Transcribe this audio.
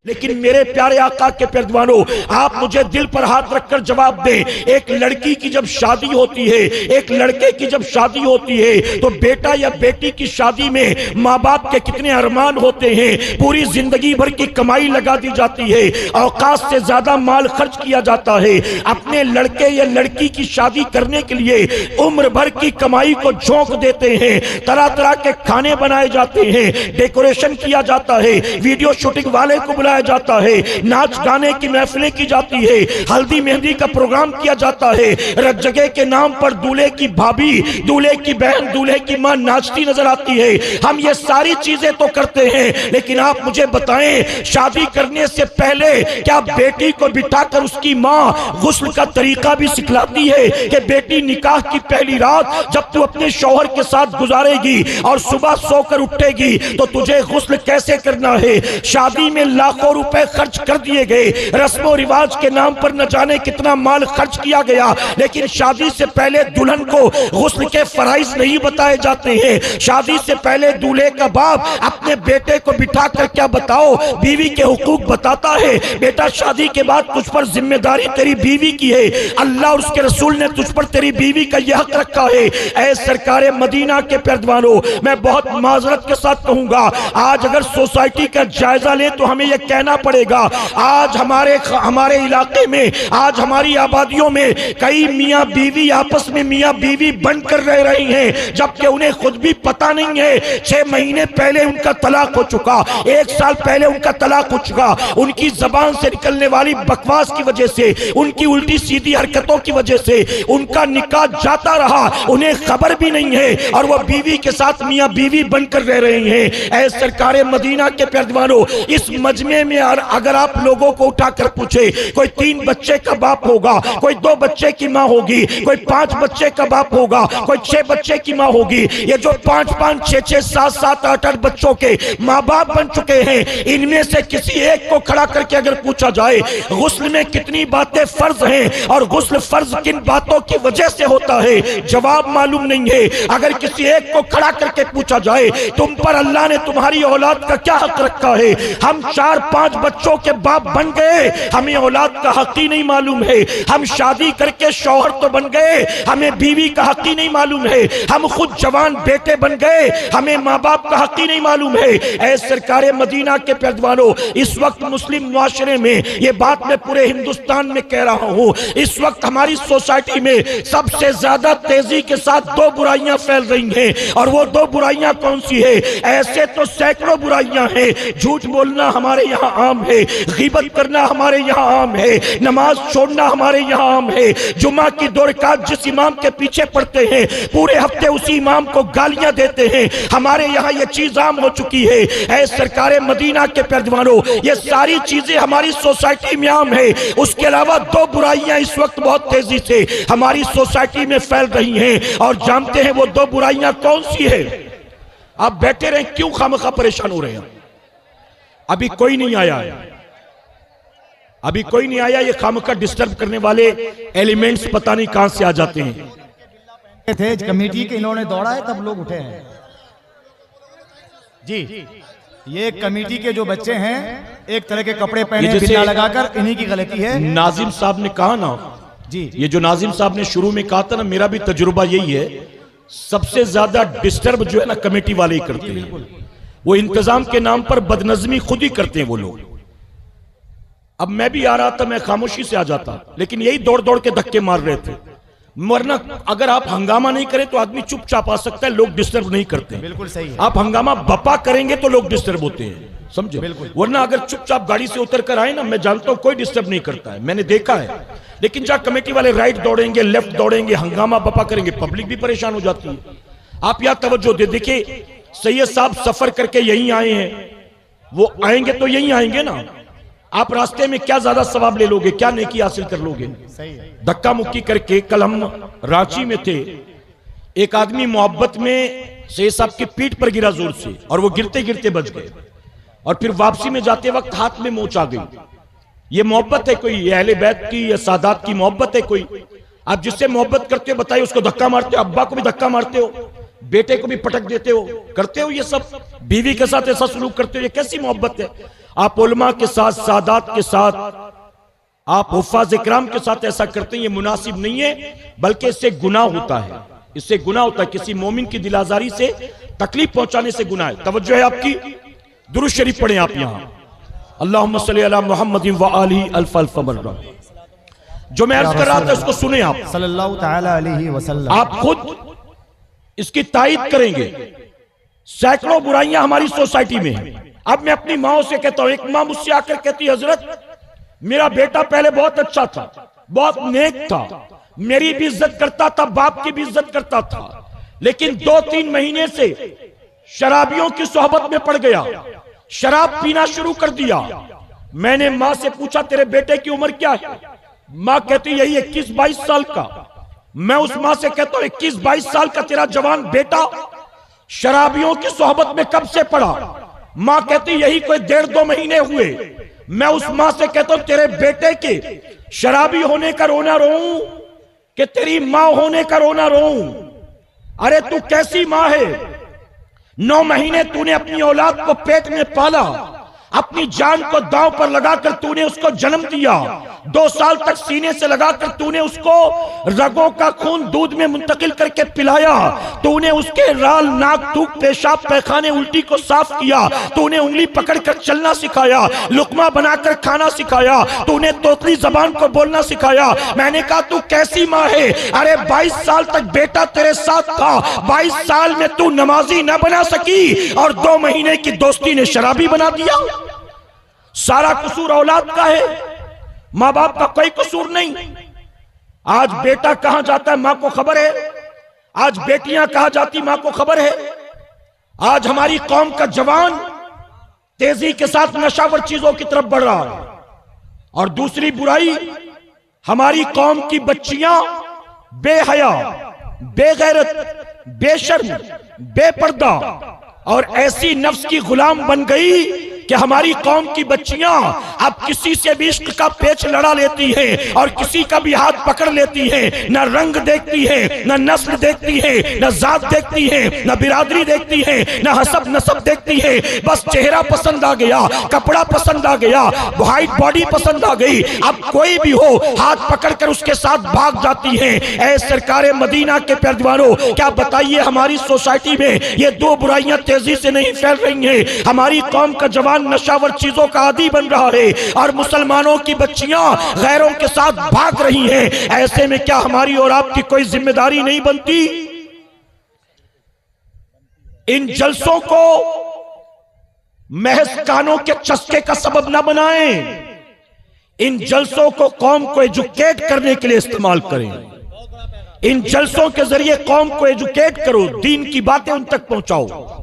लेकिन मेरे प्यारे आका के प्यारवानों, आप मुझे दिल पर हाथ रखकर जवाब दें, एक लड़की की जब शादी होती है, एक लड़के की जब शादी होती है, तो बेटा या बेटी की शादी में माँ बाप के कितने अरमान होते हैं। पूरी जिंदगी भर की कमाई लगा दी जाती है, औकात से ज्यादा माल खर्च किया जाता है। अपने लड़के या लड़की की शादी करने के लिए उम्र भर की कमाई को झोंक देते हैं। तरह तरह के खाने बनाए जाते हैं, डेकोरेशन किया जाता है, वीडियो शूटिंग वाले को बुलाया जाता है, नाच गाने की महफिलें की जाती है, हल्दी मेहंदी का प्रोग्राम किया जाता है। रत जगह के नाम पर दूल्हे की भाभी, दूल्हे की बहन, दूल्हे की मां नाचती नजर आती है। हम ये सारी चीजें तो करते हैं, लेकिन आप मुझे बताएं, शादी करने से पहले क्या बेटी को बिठाकर उसकी मां गुस्ल का तरीका भी सिखलाती है कि बेटी निकाह की पहली रात जब तू अपने शौहर के साथ गुजारेगी और सुबह सोकर उठेगी तो तुझे गुस्ल कैसे करना है। शादी में लाखों रुपए खर्च कर दिए गए, रस्मों रिवाज के नाम पर न जाने कितना माल खर्च किया गया, लेकिन शादी से पहले दुल्हन को गुस्ल के फराइज नहीं बताए जाते हैं। शादी से पहले दूल्हे का बाप अपने बेटे को बिठाकर क्या बताओ बीवी के हुकूक बताता है, बेटा शादी के बाद तुझ पर जिम्मेदारी तेरी बीवी की है, अल्लाह और उसके रसूल ने तुझ पर तेरी बीवी का यह हक रखा है। ऐ सरकारे मदीना के प्यारवानों, मैं बहुत माजरत के साथ कहूंगा, आज अगर सोसाइटी का जायजा ले तो हमें यह कहना पड़ेगा, आज हमारे इलाके में, आज हमारी आबादियों में कई मियां बीवी आपस में मियां बीवी बनकर रह रही हैं, जबकि उन्हें खुद भी पता नहीं है 6 महीने पहले उनका तलाक हो चुका, 1 साल पहले उनका तलाक हो चुका। उनकी जबान से निकलने वाली बकवास की वजह से, उनकी उल्टी सीधी हरकतों की वजह से उनका निकाह जाता रहा, उन्हें खबर भी नहीं है और वो बीवी के साथ मियां बीवी बनकर रह रही हैं। ऐ सरकारे मदीना के प्यारवानों, इस मजमे में अगर आप लोगों को उठाकर पूछे, कोई 3 बच्चे का बाप होगा, कोई 2 बच्चे की माँ होगी, कोई 5 बच्चे का बाप होगा, कोई 6 बच्चे की माँ होगी, ये जो 5-5, 6-6, 7-7, 8-8 बच्चों के माँ बाप बन चुके हैं, इनमें से किसी एक को खड़ा करके अगर पूछा जाए गुस्ल में कितनी बातें फर्ज हैं और गुस्ल फर्ज किन बातों की वजह से होता है, जवाब मालूम नहीं है। अगर किसी एक को खड़ा करके पूछा जाए तुम पर अल्लाह ने तुम्हारी औलाद का क्या हक रखा है, हम 4-5 बच्चों के बाप बन गए, हमें औलाद का हक ही नहीं मालूम है। हम शादी करके शौहर तो बन गए, हमें बीवी का हक ही नहीं मालूम है। हम खुद जवान बेटे बन गए, हमें माँ बाप का हक ही नहीं मालूम है। ऐ सरकारे मदीना के प्यारवानों, इस वक्त मुस्लिम मुआशरे में, ये बात मैं पूरे हिंदुस्तान में कह रहा हूँ, इस वक्त हमारी सोसाइटी में सबसे ज्यादा तेजी के साथ 2 बुराइयां फैल रही हैं, और वो 2 बुराइयां कौन सी है? ऐसे तो सैकड़ों बुराइयां हैं। झूठ बोलना हमारे यहाँ आम है, गीबत करना हमारे यहाँ आम है, नमाज छोड़ना हमारे यहाँ आम है, जुम्मा की 2 रकात जिस इमाम के पीछे पढ़ते हैं पूरे हफ्ते उसी इमाम को गालियां देते हैं, हमारे यहाँ ये चीज आम हो चुकी है। ऐ सरकारे मदीना के प्यारवानों, ये सारी चीजें हमारी सोसाइटी में आम है। उसके अलावा 2 बुराइयां इस वक्त बहुत तेजी से हमारी सोसाइटी में फैल रही हैं, और जानते हैं वो 2 बुराइयां कौन सी है? आप बैठे रहे, क्यों खामखा परेशान हो रहे हैं? अभी कोई नहीं आया है, अभी कोई नहीं आया। ये खामखा डिस्टर्ब करने वाले एलिमेंट्स पता नहीं कहां से आ जाते हैं। थे कमेटी के, इन्होंने दौड़ा है तब लोग उठे हैं जी। ये कमेटी के जो बच्चे हैं एक तरह के कपड़े पहने बिना लगाकर, इन्हीं की गलती है। नाजिम साहब ने कहा ना जी, ये जो नाजिम साहब ने शुरू में कहा था ना, मेरा भी तजुर्बा यही है, सबसे ज्यादा डिस्टर्ब जो है ना कमेटी वाले ही करते हैं। वो इंतजाम के नाम पर बदनजमी खुद ही करते हैं वो लोग। अब मैं भी आ रहा था, मैं खामोशी से आ जाता, लेकिन यही दौड़ दौड़ के धक्के मार रहे थे। वरना अगर आप हंगामा नहीं करें तो आदमी चुपचाप आ सकता है, लोग डिस्टर्ब नहीं करते। बिल्कुल सही है। आप हंगामा बपा करेंगे तो लोग डिस्टर्ब होते हैं, समझे? वरना अगर चुपचाप गाड़ी से उतर कर आए ना, मैं जानता हूं कोई डिस्टर्ब नहीं करता है, मैंने देखा है। लेकिन जहां कमेटी वाले राइट दौड़ेंगे, लेफ्ट दौड़ेंगे, हंगामा बपा करेंगे, पब्लिक भी परेशान हो जाती है। आप यहां तवज्जो दे, देखिए सैयद साहब सफर करके यहीं आए हैं, वो आएंगे तो यहीं आएंगे ना। आप रास्ते में क्या ज्यादा सवाब ले लोगे, क्या नेकी हासिल कर लोगे? धक्का मुक्की करके। कल हम रांची में थे, एक आदमी मोहब्बत में सैयद साहब की पीठ पर गिरा जोर से, और वो गिरते गिरते बच गए, और फिर वापसी में जाते वक्त हाथ में मोच आ गई। ये मोहब्बत है कोई? ये अहले बैत की या सादात की मोहब्बत है कोई? आप जिससे मोहब्बत करते हो बताइए, उसको धक्का मारते हो, अब्बा को भी धक्का मारते हो, बेटे को भी पटक देते हो, करते हो ये सब, बीवी के साथ ऐसा सलूक करते हो, ये कैसी मोहब्बत है? आप उलमा के साथ, सादात के साथ, आप हुफ्फाज़ इकराम के साथ ऐसा करते हैं, ये मुनासिब नहीं है, बल्कि इससे गुनाह होता है, इससे गुनाह होता है। किसी मोमिन की दिल आजारी से, तकलीफ पहुंचाने से गुनाह है। तवज्जो है आपकी, दुरूद शरीफ पढ़ें आप यहां, अल्लाहुम्मा सल्ली अला मुहम्मद व आलिहि अल्फ अल्फ मर्रा। जो मैं अर्ज कर रहा था उसको सुने आप, सल्लल्लाहु तआला अलैहि वसल्लम। आप खुद इसकी तायीद करेंगे। सैकड़ों बुराइयां हमारी सोसाइटी में हैं। अब मैं अपनी माँ से कहता हूं, एक माँ मुझसे आकर कहती, हजरत मेरा बेटा पहले बहुत अच्छा था, बहुत नेक था, मेरी भी इज्जत करता था, बाप की भी इज्जत करता था, लेकिन 2-3 महीने से शराबियों की सोहबत में पड़ गया, शराब पीना शुरू कर दिया। मैंने माँ से पूछा तेरे बेटे की उम्र क्या है? माँ कहती यही 21-22 साल का। मैं उस माँ से कहता हूं 21-22 साल का तेरा जवान बेटा शराबियों की सोहबत में कब से पड़ा? माँ कहती यही कोई 1.5-2 महीने हुए। मैं उस माँ से कहता हूं तेरे बेटे के शराबी होने का रोना रोऊं कि तेरी माँ होने का रोना रोऊं? अरे तू कैसी माँ है? 9 महीने तूने अपनी औलाद को पेट में पाला, अपनी जान को दांव पर लगाकर तूने उसको जन्म दिया, 2 साल तक सीने से लगाकर तूने उसको रगों का खून दूध में मुंतकिल करके पिलाया, तूने उसके राल, नाक, थूक, पेशाब, पैखाने, उल्टी को साफ किया, तूने उंगली पकड़कर चलना सिखाया, लुकमा बनाकर खाना सिखाया, तूने तोतली जबान को बोलना सिखाया। मैंने कहा तू कैसी माँ है? अरे 22 साल तक बेटा तेरे साथ था, 22 साल में तू नमाजी न बना सकी और 2 महीने की दोस्ती ने शराबी बना दिया। सारा कसूर औलाद का है, माँ बाप का कोई कसूर नहीं। आज बेटा कहां जाता है मां को खबर है, आज बेटियां कहां जाती मां को खबर है। आज हमारी कौम का जवान तेजी के साथ नशावर चीजों की तरफ बढ़ रहा है। और दूसरी बुराई, हमारी कौम की बच्चियां बेहया, बेगैरत, बेशर्म, बेपर्दा और ऐसी नफ्स की गुलाम बन गई कि हमारी कौम की बच्चियां अब किसी से भी इश्क का पेच लड़ा लेती हैं और किसी का भी हाथ पकड़ लेती हैं। न रंग देखती है, न नस्ल देखती है, न जात देखती है, न बिरादरी देखती है, न हसब नसब देखती है। बस चेहरा पसंद आ गया, कपड़ा पसंद आ गया, व्हाइट बॉडी पसंद आ गई, अब कोई भी हो हाथ पकड़कर उसके साथ भाग जाती है। ऐ सरकारे मदीना के पैरवानों, क्या बताइए हमारी सोसाइटी में ये 2 बुराइयां तेजी से नहीं फैल रही हैं? हमारी कौम का जवान नशावर चीजों का आदी बन रहा है और मुसलमानों की बच्चियां गैरों के साथ भाग रही हैं। ऐसे में क्या हमारी और आपकी कोई जिम्मेदारी नहीं बनती? इन जलसों को महज कानों के चस्के का सबब न बनाएं, इन जलसों को कौम को एजुकेट करने के लिए इस्तेमाल करें। इन जलसों के जरिए कौम को एजुकेट करो, दीन की बातें उन तक पहुंचाओ।